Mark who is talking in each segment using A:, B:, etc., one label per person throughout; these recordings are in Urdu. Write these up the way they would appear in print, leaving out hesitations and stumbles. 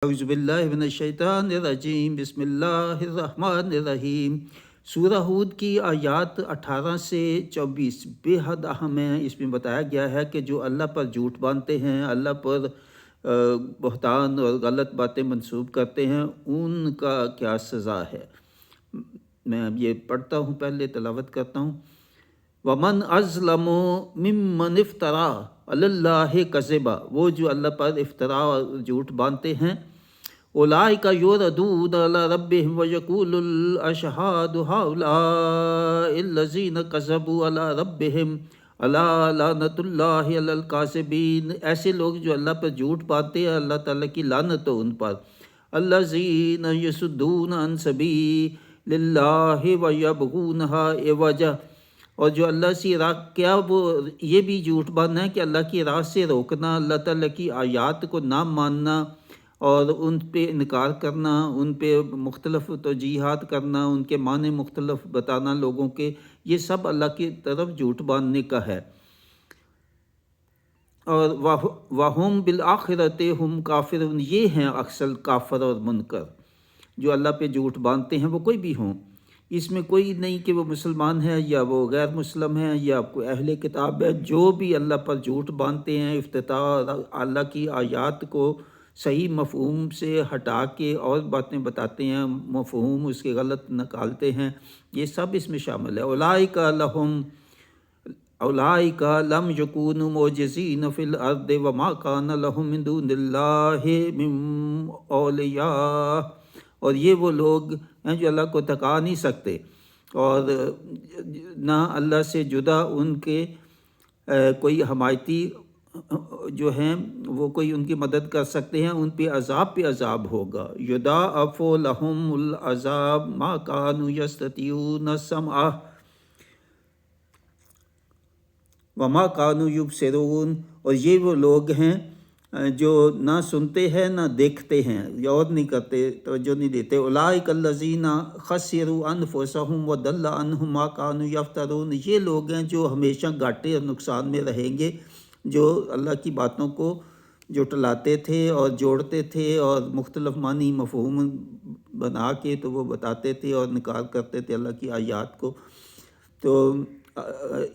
A: اعوذ باللہ من الشیطان الرجیم، بسم اللہ الرحمن الرحیم۔ سورہ ہود کی آیات 18 سے 24 بے حد اہم ہیں۔ اس میں بتایا گیا ہے کہ جو اللہ پر جھوٹ باندھتے ہیں، اللہ پر بہتان اور غلط باتیں منسوب کرتے ہیں، ان کا کیا سزا ہے۔ میں اب یہ پڑھتا ہوں، پہلے تلاوت کرتا ہوں۔ وَمَنْ أَظْلَمُ مِمَّنِ افْتَرَىٰ عَلَى اللَّهِ كَذِبًا، وہ جو اللہ پر افطرا اور جھوٹ باندھتے ہیں۔ أُولَٰئِكَ يُرَدُونَ إِلَىٰ رَبِّهِمْ وَيَقُولُ الْأَشْهَادُ هَٰؤُلَاءِ الَّذِينَ كَذَبُوا عَلَىٰ رَبِّهِمْ أَلَا لَعْنَةُ اللَّهِ عَلَى الْكَاذِبِينَ، ایسے لوگ جو اللہ پر جھوٹ باندھتے ہیں، اللہ تعالیٰ کی لعنت ہو ان پر۔ الَّذِينَ يَصُدُّونَ عَن سَبِيلِ اللَّهِ وَيَبْغُونَهَا عِوَجًا، اور جو اللہ سے کیا وہ یہ بھی جھوٹ باندھنا ہے کہ اللہ کی راہ سے روکنا، اللہ تعالیٰ کی آیات کو نہ ماننا اور ان پہ انکار کرنا، ان پہ مختلف توجیہات کرنا، ان کے معنی مختلف بتانا لوگوں کے، یہ سب اللہ کی طرف جھوٹ باندھنے کا ہے۔ اور وَهُمْ بِالْآخِرَةِ هُمْ کافرون، یہ ہیں اکثر کافر اور منکر جو اللہ پہ جھوٹ باندھتے ہیں، وہ کوئی بھی ہوں۔ اس میں کوئی نہیں کہ وہ مسلمان ہے یا وہ غیر مسلم ہے یا کوئی اہل کتاب ہے، جو بھی اللہ پر جھوٹ باندھتے ہیں، افتراء، اللہ کی آیات کو صحیح مفہوم سے ہٹا کے اور باتیں بتاتے ہیں، مفہوم اس کے غلط نکالتے ہیں، یہ سب اس میں شامل ہے۔ اولئک لم یکونوا معجزین فی الارض وما کان لهم من دون اللہ من اولیاء، اور یہ وہ لوگ ہیں جو اللہ کو تھکا نہیں سکتے اور نہ اللہ سے جدا ان کے کوئی حمایتی جو ہیں وہ کوئی ان کی مدد کر سکتے ہیں، ان پہ عذاب ہوگا۔ یضاعف لهم العذاب ما كانوا یستطیعون السمع وما كانوا یبصرون، اور یہ وہ لوگ ہیں جو نہ سنتے ہیں نہ دیکھتے ہیں، اور نہیں کرتے، توجہ نہیں دیتے۔ اولئک الذین خسروا انفسهم وضل عنهم ما كانوا یفترون، یہ لوگ ہیں جو ہمیشہ گھاٹے اور نقصان میں رہیں گے، جو اللہ کی باتوں کو جھٹلاتے تھے اور جوڑتے تھے اور مختلف معنی مفہوم بنا کے تو وہ بتاتے تھے اور انکار کرتے تھے اللہ کی آیات کو، تو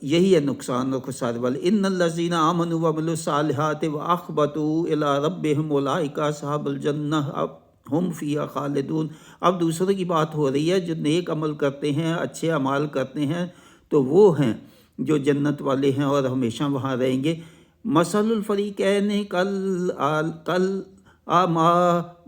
A: یہی ہے نقصان اور خسارے والے۔ ان الذین آمنوا وعملوا الصالحات واخبتوا الی ربہم اولئک اصحاب الجنہ ہم فیہا خالدون۔ اب دوسروں کی بات ہو رہی ہے، جو نیک عمل کرتے ہیں، اچھے اعمال کرتے ہیں، تو وہ ہیں جو جنت والے ہیں اور ہمیشہ وہاں رہیں گے۔ مثل الفریقین کالأعمى